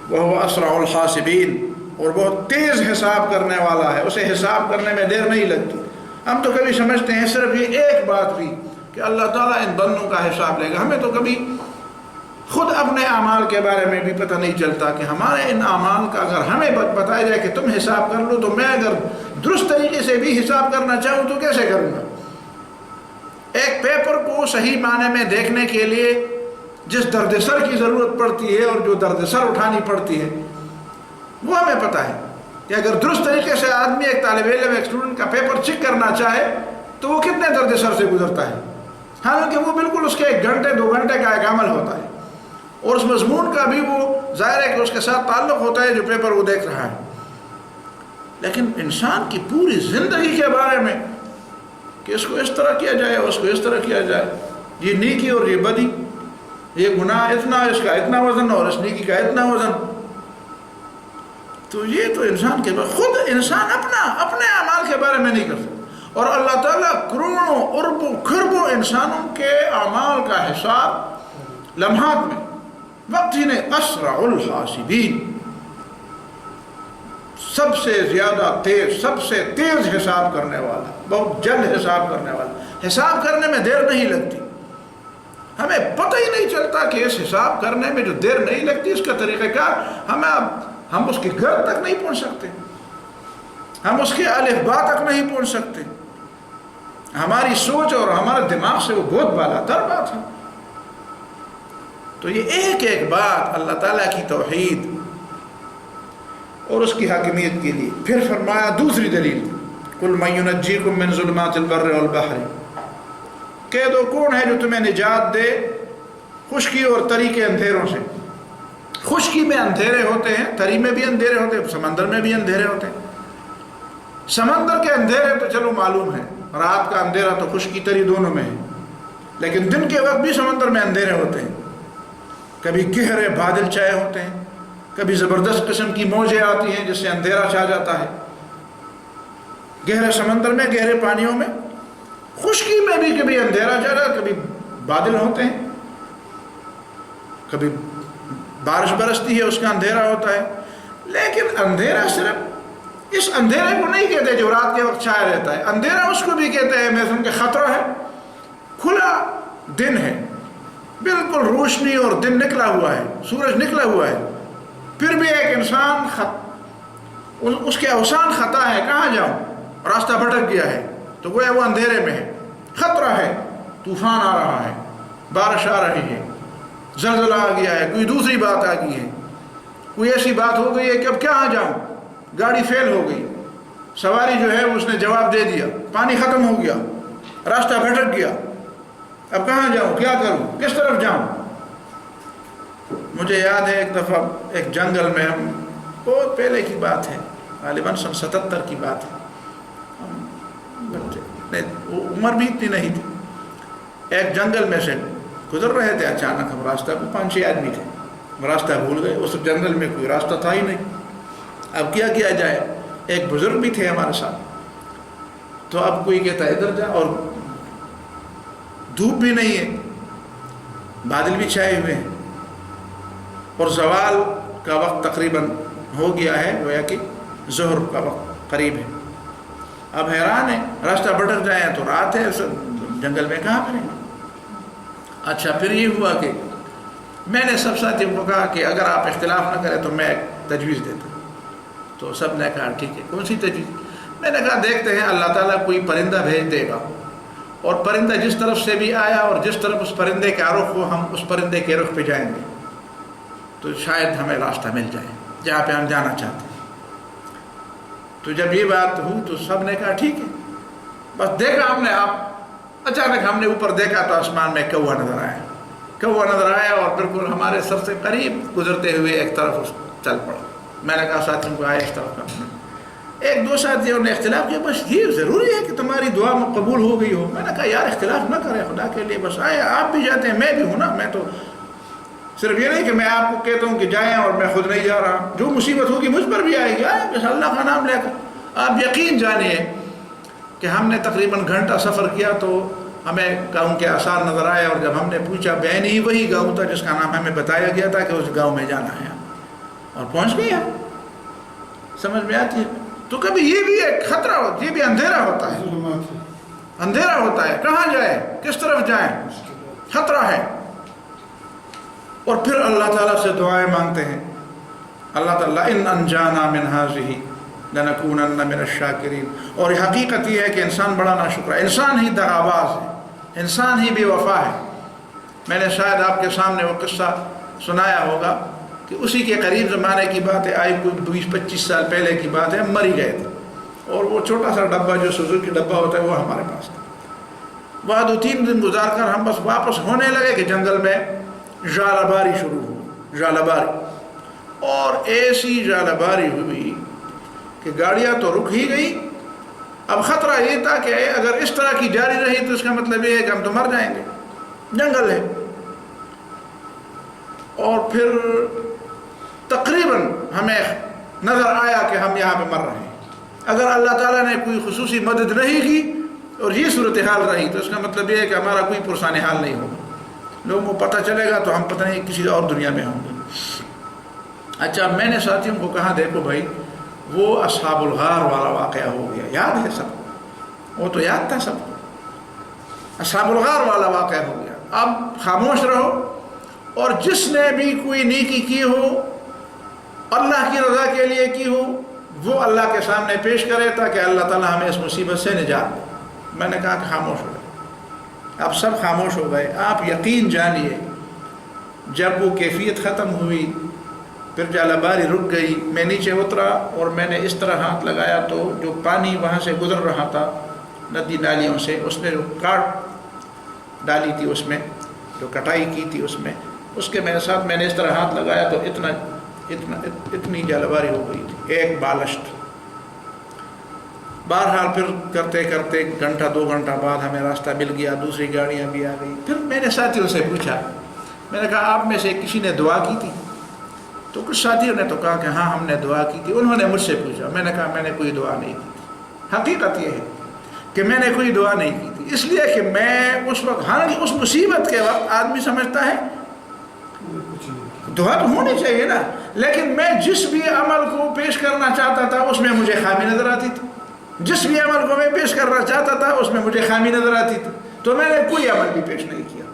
وہ اسرع الحاسبین، اور بہت تیز حساب کرنے والا ہے، اسے حساب کرنے میں دیر نہیں لگتی۔ ہم تو کبھی سمجھتے ہیں صرف یہ ایک بات بھی کہ اللہ تعالیٰ ان بندوں کا حساب لے گا. ہمیں تو کبھی خود اپنے اعمال کے بارے میں بھی پتہ نہیں چلتا کہ ہمارے ان اعمال کا اگر ہمیں بتایا جائے کہ تم حساب کر لو تو میں اگر درست طریقے سے بھی حساب کرنا چاہوں تو کیسے کروں گا؟ ایک پیپر کو صحیح معنی میں دیکھنے کے لیے جس درد سر کی ضرورت پڑتی ہے اور جو درد سر اٹھانی پڑتی ہے وہ ہمیں پتہ ہے کہ اگر درست طریقے سے آدمی ایک طالب علم ایک اسٹوڈنٹ کا پیپر چیک کرنا چاہے تو وہ کتنے درد سر سے گزرتا ہے، حالانکہ وہ بالکل اس کے 1 گھنٹے 2 گھنٹے کا ایک عمل ہوتا ہے اور اس مضمون کا بھی وہ ظاہر ہے کہ اس کے ساتھ تعلق ہوتا ہے جو پیپر وہ دیکھ رہا ہے. لیکن انسان کی پوری زندگی کے بارے میں کہ اس کو اس طرح کیا جائے اس کو اس طرح کیا جائے، یہ نیکی اور یہ بدی، یہ گناہ اتنا، اس کا اتنا وزن اور اس نیکی کا اتنا وزن، تو یہ تو انسان کے بعد خود انسان اپنے اعمال کے بارے میں نہیں کر سکتا. اور اللہ تعالیٰ کروڑوں اربوں کھربوں انسانوں کے اعمال کا حساب لمحات میں وقت ہی نے اسرع الحاسبین، سب سے زیادہ تیز، سب سے تیز حساب کرنے والا، بہت جلد حساب کرنے والا. حساب کرنے میں دیر نہیں لگتی، ہمیں پتہ ہی نہیں چلتا کہ اس حساب کرنے میں جو دیر نہیں لگتی اس کا طریقہ کار ہم اس کے گھر تک نہیں پہنچ سکتے، ہم اس کے الف با تک نہیں پہنچ سکتے. ہماری سوچ اور ہمارے دماغ سے وہ بہت بالا تر بات ہے. تو یہ ایک ایک بات اللہ تعالیٰ کی توحید اور اس کی حاکمیت کے لیے. پھر فرمایا دوسری دلیل، قُلْ مَن يُنَجِّيكُم مِّن ظُلُمَاتِ الْبَرِّ وَالْبَحْرِ، کہہ دو کون ہے جو تمہیں نجات دے خشکی اور تری کے اندھیروں سے. خشکی میں اندھیرے ہوتے ہیں، تری میں بھی اندھیرے ہوتے ہیں، سمندر میں بھی اندھیرے ہوتے ہیں. سمندر کے اندھیرے تو چلو معلوم ہے، رات کا اندھیرا تو خشکی تری دونوں میں ہے، لیکن دن کے وقت بھی سمندر میں اندھیرے ہوتے ہیں. کبھی گہرے بادل چھائے ہوتے ہیں، کبھی زبردست قسم کی موجیں آتی ہیں جس سے اندھیرا چھا جاتا ہے. گہرے سمندر میں، گہرے پانیوں میں، خشکی میں بھی کبھی اندھیرا چھا رہا، کبھی بادل ہوتے ہیں، کبھی بارش برستی ہے اس کا اندھیرا ہوتا ہے. لیکن اندھیرا صرف اس اندھیرے کو نہیں کہتے جو رات کے وقت چھایا رہتا ہے، اندھیرا اس کو بھی کہتے ہیں مثلا کہ خطرہ ہے، کھلا دن ہے، بالکل روشنی اور دن نکلا ہوا ہے، سورج نکلا ہوا ہے، پھر بھی ایک انسان اس کے اوسان خطا ہے، کہاں جاؤں، راستہ بھٹک گیا ہے، تو گویا وہ اندھیرے میں ہے. خطرہ ہے، طوفان آ رہا ہے، بارش آ رہی ہے، زلزلہ آ گیا ہے، کوئی دوسری بات آ گئی ہے، کوئی ایسی بات ہو گئی ہے کہ اب کہاں جاؤں، گاڑی فیل ہو گئی، سواری جو ہے اس نے جواب دے دیا، پانی ختم ہو گیا، راستہ بھٹک گیا، اب کہاں جاؤں، کیا کروں، کس طرف جاؤں. مجھے یاد ہے ایک دفعہ ایک جنگل میں، ہم بہت پہلے کی بات ہے، غالباً سن 77 کی بات ہے، بچے عمر بھی اتنی نہیں تھی، ایک جنگل میں سے گزر رہے تھے. اچانک ہم راستہ پہ 5-6 آدمی تھے، راستہ بھول گئے، اس جنگل میں کوئی راستہ تھا ہی نہیں. اب کیا جائے، ایک بزرگ بھی تھے ہمارے ساتھ، تو اب کوئی کہتا ہے ادھر جا، اور دھوپ بھی نہیں ہے، بادل بھی چھائے ہوئے ہیں، اور زوال کا وقت تقریباً ہو گیا ہے، گویا کہ ظہر کا وقت قریب ہے. اب حیران ہے، راستہ بھٹک جائیں تو رات ہے، جنگل میں کہاں پھریں. اچھا پھر یہ ہوا کہ میں نے سب ساتھیوں کو کہا کہ اگر آپ اختلاف نہ کریں تو میں ایک تجویز دیتا ہوں. تو سب نے کہا ٹھیک ہے، کون سی تجویز؟ میں نے کہا دیکھتے ہیں اللہ تعالیٰ کوئی پرندہ بھیج دے گا، اور پرندہ جس طرف سے بھی آیا اور جس طرف اس پرندے کا رخ ہو، ہم اس پرندے کے رخ پہ جائیں گے تو شاید ہمیں راستہ مل جائے جہاں پہ ہم جانا چاہتے ہیں. تو جب یہ بات ہوئی تو سب نے کہا ٹھیک ہے. بس دیکھا ہم نے، آپ اچانک ہم نے اوپر دیکھا تو آسمان میں کوا نظر آیا اور بالکل ہمارے سر سے قریب گزرتے ہوئے ایک طرف چل پڑا. میں نے کہا ساتھیوں کو آئے اس طرف کا. 1-2 ساتھیوں نے اختلاف کیا، بس یہ ضروری ہے کہ تمہاری دعا قبول ہو گئی ہو. میں نے کہا یار اختلاف نہ کریں خدا کے لیے، بس آئے، آپ بھی جاتے ہیں میں بھی ہوں نا. میں تو صرف یہ نہیں کہ میں آپ کو کہتا ہوں کہ جائیں اور میں خود نہیں جا رہا، جو مصیبت ہوگی مجھ پر بھی آئے گی، بس اللہ کا نام لے کر. آپ یقین جانیے کہ ہم نے تقریباً گھنٹہ سفر کیا تو ہمیں گاؤں کے آثار نظر آئے، اور جب ہم نے پوچھا بہن ہی وہی گاؤں تھا جس کا نام ہمیں بتایا گیا تھا کہ اس گاؤں میں جانا ہے، اور پہنچ گئے. سمجھ میں آتی ہے تو کبھی یہ بھی ایک خطرہ ہوتا ہے، یہ بھی اندھیرا ہوتا ہے، اندھیرا ہوتا ہے، کہاں جائیں، کس طرف جائیں، خطرہ ہے۔ اور پھر اللہ تعالیٰ سے دعائیں مانگتے ہیں، اللہ تعالیٰ ان انجانا من هذه لنکونن من الشاکرین۔ اور حقیقت یہ ہے کہ انسان بڑا ناشکر ہے، انسان ہی دغاباز ہے، انسان ہی بے وفا ہے۔ میں نے شاید آپ کے سامنے وہ قصہ سنایا ہوگا کہ اسی کے قریب زمانے کی بات ہے، آئی کوئی 20-25 سال پہلے کی بات ہے، مر ہی گئے تھے، اور وہ چھوٹا سا ڈبہ جو سوزوکی ڈبہ ہوتا ہے وہ ہمارے پاس تھا۔ بعد 2-3 دن گزار کر ہم بس واپس ہونے لگے کہ جنگل میں ژالہ باری شروع ہوئی، ژالہ باری، اور ایسی ژالہ باری ہوئی کہ گاڑیاں تو رک ہی گئی۔ اب خطرہ یہ تھا کہ اگر اس طرح کی جاری رہی تو اس کا مطلب یہ ہے کہ ہم تو مر جائیں گے، جنگل ہے۔ اور پھر تقریباً ہمیں نظر آیا کہ ہم یہاں پہ مر رہے ہیں، اگر اللہ تعالیٰ نے کوئی خصوصی مدد نہیں کی اور یہ صورتحال رہی تو اس کا مطلب یہ ہے کہ ہمارا کوئی پرسان حال نہیں ہوگا، لوگوں کو پتہ چلے گا تو ہم پتہ نہیں کسی اور دنیا میں ہوں گے۔ اچھا، میں نے ساتھیوں کو کہا دیکھو بھائی، وہ اصحاب الغار والا واقعہ ہو گیا، یاد ہے سب کو، وہ تو یاد تھا سب کو، اصحاب الغار والا واقعہ ہو گیا۔ اب خاموش رہو، اور جس نے بھی کوئی نیکی کی ہو اللہ کی رضا کے لیے کی ہو وہ اللہ کے سامنے پیش کرے تاکہ اللہ تعالیٰ ہمیں اس مصیبت سے نجات دے۔ میں نے کہا کہ خاموش ہو گئے، اب سب خاموش ہو گئے۔ آپ یقین جانیے جب وہ کیفیت ختم ہوئی، پھر ژالہ باری رک گئی، میں نیچے اترا اور میں نے اس طرح ہاتھ لگایا تو جو پانی وہاں سے گزر رہا تھا ندی نالیوں سے، اس نے جو کاٹ ڈالی تھی، اس میں جو کٹائی کی تھی اس کے میرے ساتھ میں نے اس طرح ہاتھ لگایا تو اتنی ژالہ باری ہو گئی تھی، ایک بالشت۔ بہرحال پھر کرتے کرتے گھنٹہ 2 گھنٹہ بعد ہمیں راستہ مل گیا، دوسری گاڑیاں بھی آ گئی۔ پھر میں نے ساتھیوں سے پوچھا، میں نے کہا آپ میں سے کسی نے دعا کی تھی؟ تو کچھ ساتھیوں نے تو کہا کہ ہاں ہم نے دعا کی تھی۔ انہوں نے مجھ سے پوچھا، میں نے کہا میں نے کوئی دعا نہیں کی تھی۔ حقیقت یہ ہے کہ میں نے کوئی دعا نہیں کی تھی، اس لیے کہ میں اس وقت، حالانکہ اس مصیبت کے وقت آدمی سمجھتا ہے دعا تو ہونی چاہیے نا، لیکن میں جس بھی عمل کو پیش کرنا چاہتا تھا اس میں مجھے خامی نظر آتی تھی، جس بھی عمل کو میں پیش کرنا چاہتا تھا اس میں مجھے خامی نظر آتی تھی، تو میں نے کوئی عمل بھی پیش نہیں کیا،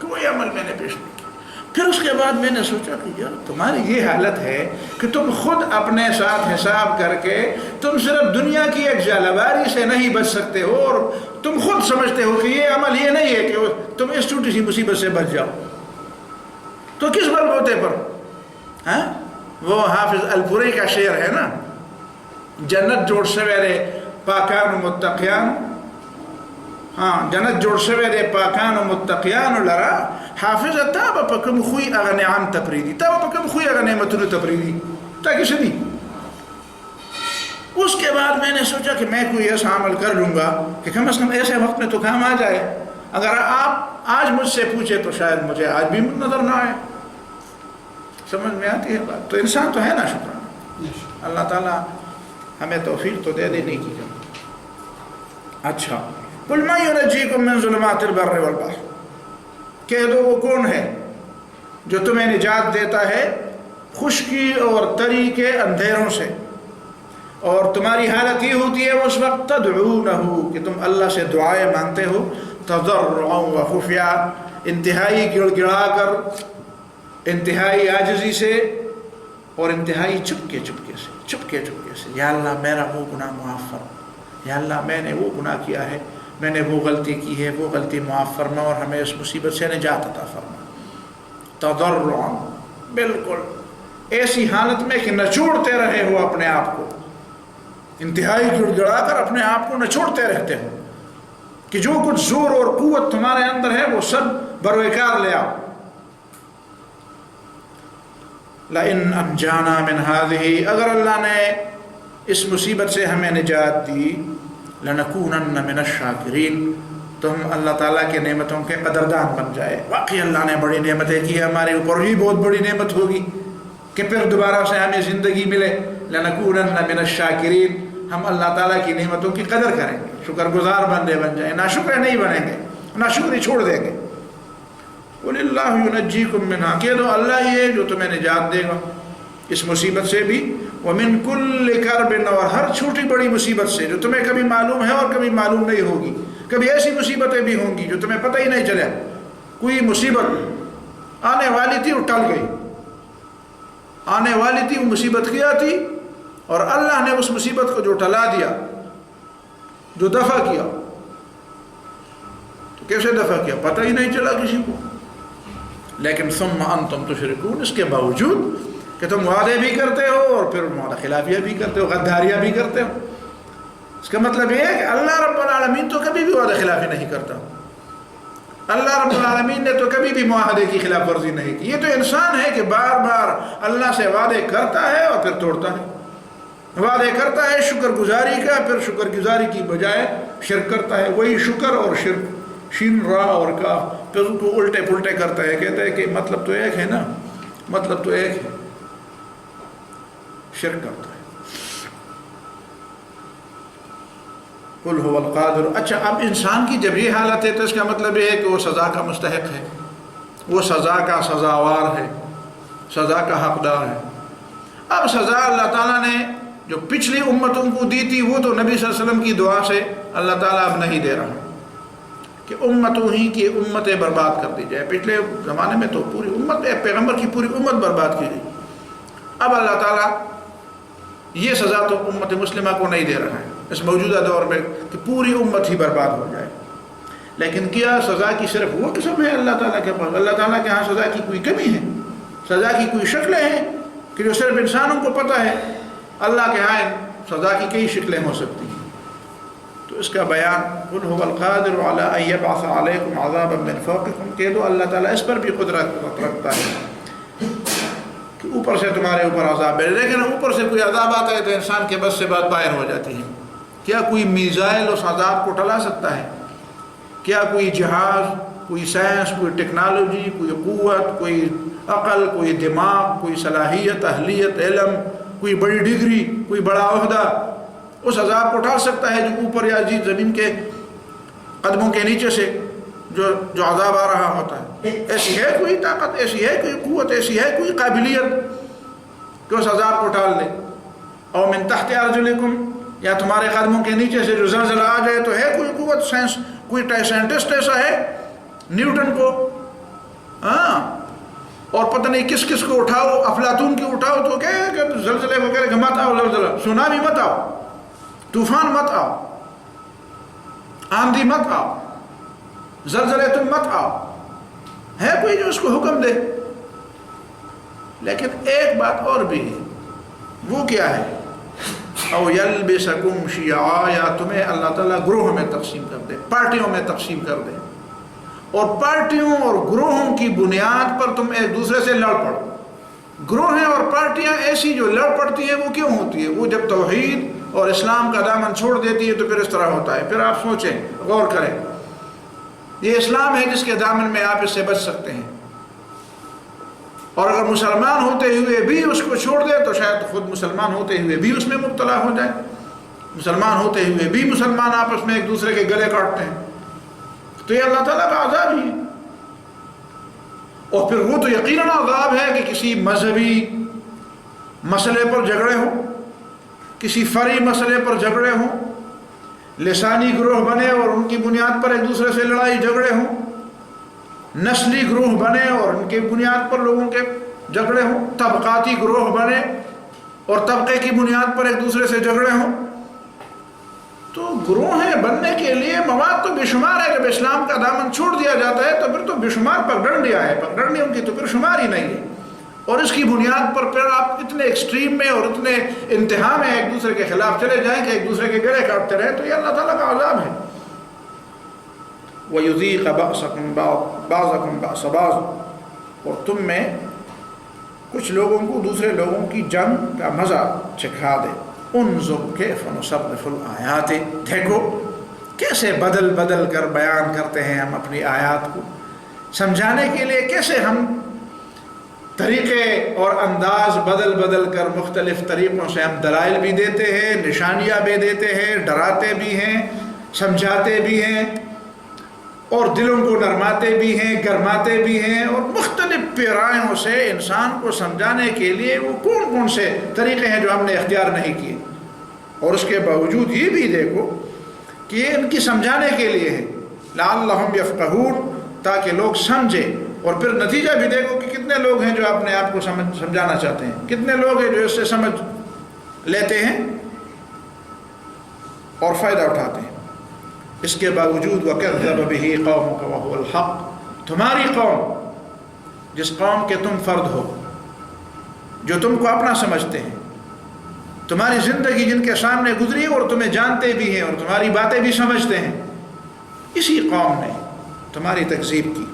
کوئی عمل میں نے پیش نہیں کیا۔ پھر اس کے بعد میں نے سوچا کہ یار تمہاری یہ حالت ہے کہ تم خود اپنے ساتھ حساب کر کے تم صرف دنیا کی ایک ژالہ باری سے نہیں بچ سکتے ہو، اور تم خود سمجھتے ہو کہ یہ عمل یہ نہیں ہے کہ تم اس چھوٹی سی مصیبت سے بچ جاؤ، تو کس بل بوتے پر؟ ہاں، وہ حافظ الپوری کا شعر ہے نا، جنت جوڑ سویرے پاکان و متقیان، ہاں جنت جوڑ سویرے پاکان و متقیان لرا حافظ تابا پکم خوی اغا نعم تپریدی، تابا پکم خوی اغا نعمتون تپریدی، تاکہ شدی۔ اس کے بعد میں نے سوچا کہ میں کوئی ایسا عمل کر لوں گا کہ کم از کم ایسے وقت میں تو کام آ جائے، اگر آپ آج مجھ سے پوچھے تو شاید مجھے آج بھی نظر نہ آئے۔ سمجھ میں آتی ہے بات؟ تو انسان تو ہے نا شکرانہ، اللہ تعالیٰ ہمیں توفیق تو دے نہیں کی جائے۔ اچھا، قل من ینجیکم من ظلمات البر والبحر، کہہ دو وہ کون ہے جو تمہیں نجات دیتا ہے خشکی اور تری کے اندھیروں سے، اور تمہاری حالت یہ ہوتی ہے اس وقت تدعونہ کہ تم اللہ سے دعائیں مانگتے ہو، تضرعا و خفیہ، انتہائی گڑ گڑا کر، انتہائی عاجزی سے، اور انتہائی چپکے چپکے سے، یا اللہ میرا وہ گناہ معاف فرما، یا اللہ میں نے وہ گناہ کیا ہے، میں نے وہ غلطی کی ہے، وہ غلطی معاف فرما اور ہمیں اس مصیبت سے نجات عطا فرما۔ تضرعا، بالکل ایسی حالت میں کہ نچوڑتے رہے ہو اپنے آپ کو، انتہائی گڑ گڑا کر اپنے آپ کو نچوڑتے رہتے ہو کہ جو کچھ زور اور قوت تمہارے اندر ہے وہ سب بروکار لے آؤ۔ لَإِنْ أَنْجَانَا مِنْ هَذِهِ، اگر اللہ نے اس مصیبت سے ہمیں نجات دی، لَنَكُونَنَّ مِنَ الشَّاكِرِينَ، تو ہم اللہ تعالیٰ کے نعمتوں کے قدردان بن جائے۔ واقعی اللہ نے بڑی نعمتیں کی ہمارے اوپر، ہی بہت بڑی نعمت ہوگی کہ پھر دوبارہ سے ہمیں زندگی ملے۔ لَنَكُونَنَّ مِنَ الشَّاكِرِينَ، ہم اللہ تعالیٰ کی نعمتوں کی قدر کریں گے، شکر گزار بندے بن جائیں، ناشکر نہیں بنیں گے، ناشکری چھوڑ دیں گے۔ قُلِ اللَّهُ يُنَجِّيكُم مِّنْهَا، کہہ دو اللہ ہی ہے جو تمہیں نجات دے گا اس مصیبت سے بھی، ومن کل کرب، اور ہر چھوٹی بڑی مصیبت سے جو تمہیں کبھی معلوم ہے اور کبھی معلوم نہیں ہوگی. کبھی ایسی مصیبتیں بھی ہوں گی جو تمہیں پتہ ہی نہیں چلا. کوئی مصیبت آنے والی تھی اور ٹل گئی، آنے والی تھی وہ مصیبت کیا تھی، اور اللہ نے اس مصیبت کو جو ٹلا دیا، جو دفع کیا. تو کیسے دفع کیا پتہ ہی نہیں چلا کسی کو. لیکن ثم انتم تشرکون، اس کے باوجود کہ تم وعدے بھی کرتے ہو اور پھر وعدہ خلافیاں بھی کرتے ہو، غداریاں بھی کرتے ہو. اس کا مطلب یہ ہے کہ اللہ رب العالمین تو کبھی بھی وعدہ خلافی نہیں کرتا. اللہ رب العالمین نے تو کبھی بھی معاہدے کی خلاف ورزی نہیں کی. یہ تو انسان ہے کہ بار بار اللہ سے وعدے کرتا ہے اور پھر توڑتا ہے. وعدے کرتا ہے شکر گزاری کا، پھر شکر گزاری کی بجائے شرک کرتا ہے. وہی شکر اور شرک، شین را اور کاف، پھر ان کو الٹے پلٹے کرتا ہے. کہتا ہے کہ مطلب تو ایک ہے نا، مطلب تو ایک ہے، شرک کرتا ہے. قل هو القادر. اچھا، اب انسان کی جب یہ حالت ہے تو اس کا مطلب یہ ہے کہ وہ سزا کا مستحق ہے، وہ سزا کا سزاوار ہے، سزا کا حقدار ہے. اب سزا اللہ تعالیٰ نے جو پچھلی امتوں کو دی تھی وہ تو نبی صلی اللہ علیہ وسلم کی دعا سے اللہ تعالیٰ اب نہیں دے رہا کہ امتوں ہی کی امتیں برباد کر دی جائے. پچھلے زمانے میں تو پوری امت، پیغمبر کی پوری امت برباد کی گئی. اب اللہ تعالیٰ یہ سزا تو امت مسلمہ کو نہیں دے رہا ہے اس موجودہ دور میں کہ پوری امت ہی برباد ہو جائے. لیکن کیا سزا کی صرف وہ قسم ہے اللہ تعالیٰ کے پاس؟ اللہ تعالیٰ کے ہاں سزا کی کوئی کمی ہے؟ سزا کی کوئی شکلیں ہیں کہ جو صرف انسانوں کو پتہ ہے؟ اللہ کے ہاں سزا کی کئی شکلیں ہو سکتی ہیں. تو اس کا بیان قل هو القادر علی ان یبعث علیکم عذابا من فوقکم، کہہ دو اللہ تعالیٰ اس پر بھی قدرت رکھتا ہے کہ اوپر سے تمہارے اوپر عذاب ہے. لیکن اوپر سے کوئی عذاب آتا ہے تو انسان کے بس سے بات باہر ہو جاتی ہے. کیا کوئی میزائل اس عذاب کو ٹلا سکتا ہے؟ کیا کوئی جہاز، کوئی سائنس، کوئی ٹیکنالوجی، کوئی قوت، کوئی عقل، کوئی دماغ، کوئی صلاحیت، اہلیت، علم، کوئی بڑی ڈگری، کوئی بڑا عہدہ اس عذاب کو ٹال سکتا ہے جو اوپر یا زمین کے قدموں کے نیچے سے جو عذاب آ رہا ہوتا ہے؟ ایسی ہے کوئی طاقت، ایسی ہے کوئی قوت، ایسی ہے کوئی قابلیت کہ اس عذاب کو ٹال دے؟ او من تحت ارجلکم، یا تمہارے قدموں کے نیچے سے جو زلزلہ آ جائے تو ہے کوئی قوت؟ سائنس کوئی سائنٹسٹ ایسا ہے نیوٹن کو، ہاں، اور پتہ نہیں کس کس کو اٹھاؤ، افلاطون کی اٹھاؤ تو کہ زلزلے وغیرہ مت آؤ، زلزلہ سونامی مت آؤ، طوفان مت آؤ، آندھی مت آؤ، زلزلے تم مت آؤ. ہے کوئی جو اس کو حکم دے؟ لیکن ایک بات اور بھی ہے، وہ کیا ہے؟ او یلبسکم شیعا، یا تمہیں اللہ تعالیٰ گروہوں میں تقسیم کر دے، پارٹیوں میں تقسیم کر دے، اور پارٹیوں اور گروہوں کی بنیاد پر تم ایک دوسرے سے لڑ پڑو. گروہیں اور پارٹیاں ایسی جو لڑ پڑتی ہیں وہ کیوں ہوتی ہے؟ وہ جب توحید اور اسلام کا دامن چھوڑ دیتی ہے تو پھر اس طرح ہوتا ہے. پھر آپ سوچیں، غور کریں، یہ اسلام ہے جس کے دامن میں آپ اس سے بچ سکتے ہیں. اور اگر مسلمان ہوتے ہوئے بھی اس کو چھوڑ دے تو شاید خود مسلمان ہوتے ہوئے بھی اس میں مبتلا ہو جائے. مسلمان ہوتے ہوئے بھی مسلمان آپس میں ایک دوسرے کے گلے کاٹتے ہیں تو یہ اللہ تعالیٰ کا عذاب ہی ہے. اور پھر وہ تو یقیناً عذاب ہے کہ کسی مذہبی مسئلے پر جھگڑے ہوں، کسی فرعی مسئلے پر جھگڑے ہوں، لسانی گروہ بنے اور ان کی بنیاد پر ایک دوسرے سے لڑائی جھگڑے ہوں، نسلی گروہ بنے اور ان کے بنیاد پر لوگوں کے جھگڑے ہوں، طبقاتی گروہ بنے اور طبقے کی بنیاد پر ایک دوسرے سے جھگڑے ہوں. تو گروہیں بننے کے لیے مواد تو بے شمار ہے. جب اسلام کا دامن چھوڑ دیا جاتا ہے تو پھر تو بے شمار پگڈنڈیاں ہے، پگڈنڈیوں کی تو پھر شمار ہی نہیں ہے. اور اس کی بنیاد پر پھر آپ اتنے ایکسٹریم میں اور اتنے انتہا میں ایک دوسرے کے خلاف چلے جائیں کہ ایک دوسرے کے گلے کاٹتے رہیں تو یہ اللہ تعالیٰ کا عذاب ہے. وَيُذِيقَ بَعْضَكُمْ بَعْضَ بَعْضٍ، اور تم میں کچھ لوگوں کو دوسرے لوگوں کی جنگ کا مزہ چکھا دے. انظر کیف نصرف الآیات، دیکھو کیسے بدل بدل کر بیان کرتے ہیں ہم اپنی آیات کو سمجھانے کے لیے، کیسے ہم طریقے اور انداز بدل بدل کر مختلف طریقوں سے ہم دلائل بھی دیتے ہیں، نشانیاں بھی دیتے ہیں، ڈراتے بھی ہیں، سمجھاتے بھی ہیں، اور دلوں کو نرماتے بھی ہیں، گرماتے بھی ہیں، اور مختلف مختلف پیرایوں سے انسان کو سمجھانے کے لیے وہ کون کون سے طریقے ہیں جو ہم نے اختیار نہیں کیے، اور اس کے باوجود یہ بھی دیکھو کہ یہ ان کی سمجھانے کے لیے ہے، لعلہم یفقہون، تاکہ لوگ سمجھیں. اور پھر نتیجہ بھی دیکھو کہ کتنے لوگ ہیں جو اپنے آپ کو سمجھانا چاہتے ہیں، کتنے لوگ ہیں جو اس سے سمجھ لیتے ہیں اور فائدہ اٹھاتے ہیں. اس کے باوجود وَكَذَّبَ بِهِ قَوْمُكَ وَهُوَ الْحَقُّ، تمہاری قوم، جس قوم کے تم فرد ہو، جو تم کو اپنا سمجھتے ہیں، تمہاری زندگی جن کے سامنے گزری اور تمہیں جانتے بھی ہیں اور تمہاری باتیں بھی سمجھتے ہیں، اسی قوم نے تمہاری تکذیب کی،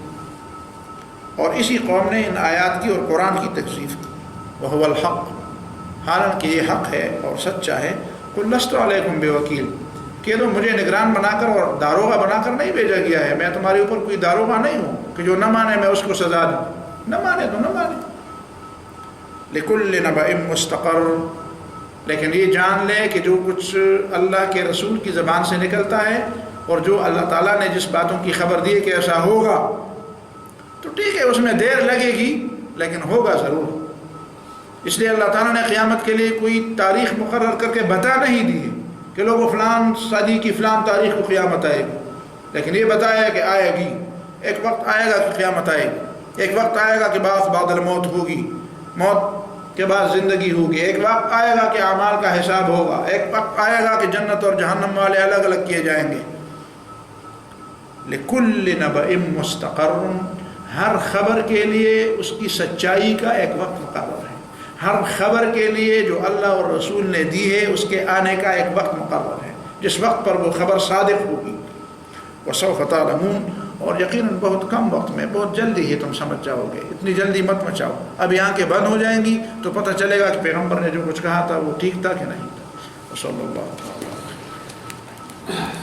اور اسی قوم نے ان آیات کی اور قرآن کی تکذیب کی. وَهُوَ الْحَقُّ، حالانکہ یہ حق ہے اور سچا ہے. قُلْ لَسْتُ عَلَيْكُمْ بِوَكِيلٍ، کہہ دو مجھے نگران بنا کر اور داروغہ بنا کر نہیں بھیجا گیا ہے، میں تمہارے اوپر کوئی داروغہ نہیں ہوں کہ جو نہ مانے میں اس کو سزا دوں. نہ مانے تو نہ مانے. لِكُلِّ نَبَإٍ مُسْتَقَرٌّ، لیکن یہ جان لے کہ جو کچھ اللہ کے رسول کی زبان سے نکلتا ہے اور جو اللہ تعالیٰ نے جس باتوں کی خبر دی ہے کہ ایسا ہوگا، تو ٹھیک ہے اس میں دیر لگے گی لیکن ہوگا ضرور. اس لیے اللہ تعالیٰ نے قیامت کے لیے کوئی تاریخ مقرر کر کے بتا نہیں دی ہے کہ لوگوں فلان صدی کی فلان تاریخ کو قیامت آئے گی، لیکن یہ بتایا کہ آئے گی. ایک وقت آئے گا کہ قیامت آئے گی، ایک وقت آئے گا کہ بعد الموت ہوگی، موت کے بعد زندگی ہوگی، ایک وقت آئے گا کہ اعمال کا حساب ہوگا، ایک وقت آئے گا کہ جنت اور جہنم والے الگ الگ کیے جائیں گے. لِكُلِّ نَبَإٍ مُسْتَقَرٌّ، ہر خبر کے لیے اس کی سچائی کا ایک وقت مقرر ہے. ہر خبر کے لیے جو اللہ اور رسول نے دی ہے اس کے آنے کا ایک وقت مقرر ہے، جس وقت پر وہ خبر صادق ہوگی. وَسَوْفَ تَعْلَمُونَ، اور یقیناً بہت کم وقت میں، بہت جلدی ہی تم سمجھ جاؤ گے. اتنی جلدی مت مچاؤ، اب آنکھیں بند ہو جائیں گی تو پتہ چلے گا کہ پیغمبر نے جو کچھ کہا تھا وہ ٹھیک تھا کہ نہیں تھا. صلی اللہ علیہ وسلم.